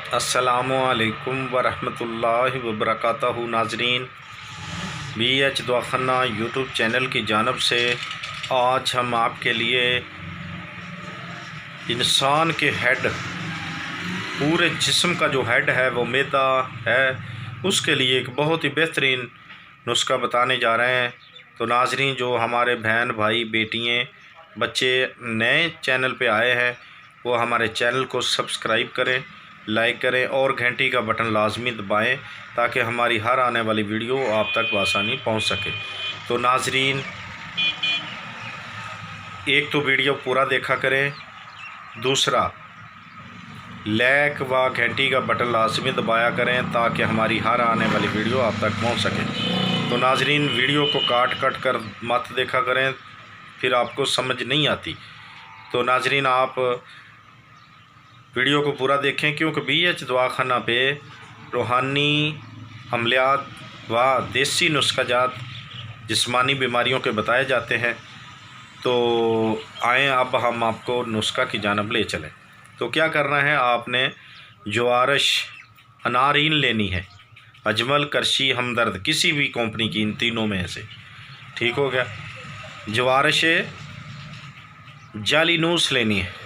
अस्सलामुअलैकुम वरहमतुल्लाहि वबरकातुहू। नाजरीन, BH दवाखाना यूट्यूब चैनल की जानब से आज हम आपके लिए इंसान के हेड, पूरे जिस्म का जो हेड है वो मैदा है, उसके लिए एक बहुत ही बेहतरीन नुस्खा बताने जा रहे हैं। तो नाजरीन, जो हमारे बहन भाई बेटियाँ बच्चे नए चैनल पे आए हैं वो हमारे चैनल को सब्सक्राइब करें, लाइक करें और घंटी का बटन लाजमी दबाएं ताकि हमारी हर आने वाली वीडियो आप तक बआसानी पहुंच सके। तो नाजरीन, एक तो वीडियो पूरा देखा करें, दूसरा लाइक व घंटी का बटन लाजमी दबाया करें ताकि हमारी हर आने वाली वीडियो आप तक पहुंच सके। तो नाजरीन, वीडियो को काट कर मत देखा करें, फिर आपको समझ नहीं आती। तो नाजरीन, आप वीडियो को पूरा देखें क्योंकि BH दवाखाना पे रूहानी अमलियात व देसी नुस्खाजात जिस्मानी बीमारियों के बताए जाते हैं। तो आएँ अब हम आपको नुस्खा की जानब ले चलें। तो क्या करना है, आपने जवारश अनारीन लेनी है, अजमल, करशी, हमदर्द, किसी भी कंपनी की, इन तीनों में से। ठीक हो गया। जवारश जालिनूस लेनी है,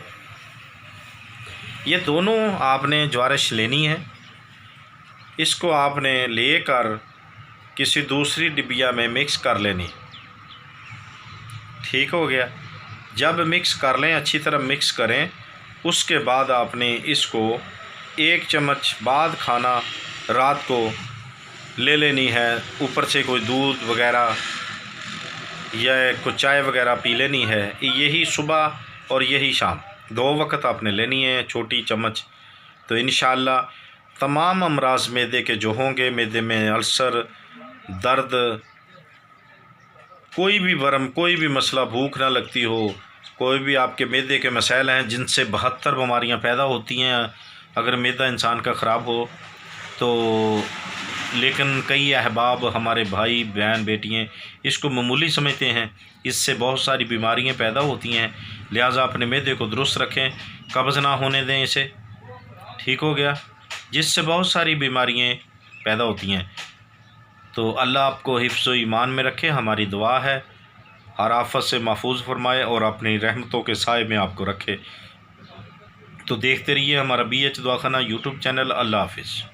ये दोनों आपने जवारश लेनी है। इसको आपने लेकर किसी दूसरी डिबिया में मिक्स कर लेनी। ठीक हो गया। जब मिक्स कर लें, अच्छी तरह मिक्स करें, उसके बाद आपने इसको 1 चम्मच बाद खाना रात को ले लेनी है। ऊपर से कोई दूध वगैरह या कुछ चाय वगैरह पी लेनी है। यही सुबह और यही शाम, 2 वक्त आपने लेनी है, छोटी चम्मच। तो इंशाअल्लाह तमाम अमराज मैदे के जो होंगे, मैदे में अल्सर, दर्द, कोई भी वरम, कोई भी मसला, भूख ना लगती हो, कोई भी आपके मैदे के मसाइल हैं जिनसे 72 बीमारियां पैदा होती हैं अगर मैदा इंसान का ख़राब हो तो। लेकिन कई अहबाब, हमारे भाई बहन बेटियाँ इसको मामूली समझते हैं, इससे बहुत सारी बीमारियां पैदा होती हैं। लिहाजा अपने मैदे को दुरुस्त रखें, कब्ज़ ना होने दें इसे। ठीक हो गया। जिससे बहुत सारी बीमारियां पैदा होती हैं। तो अल्लाह आपको हिफ्ज़ व ईमान में रखे, हमारी दुआ है। हर आफत से महफूज फरमाए और अपनी रहमतों के साए में आपको रखे। तो देखते रहिए हमारा BH दवाखाना यूट्यूब चैनल। अल्लाह हाफिज़।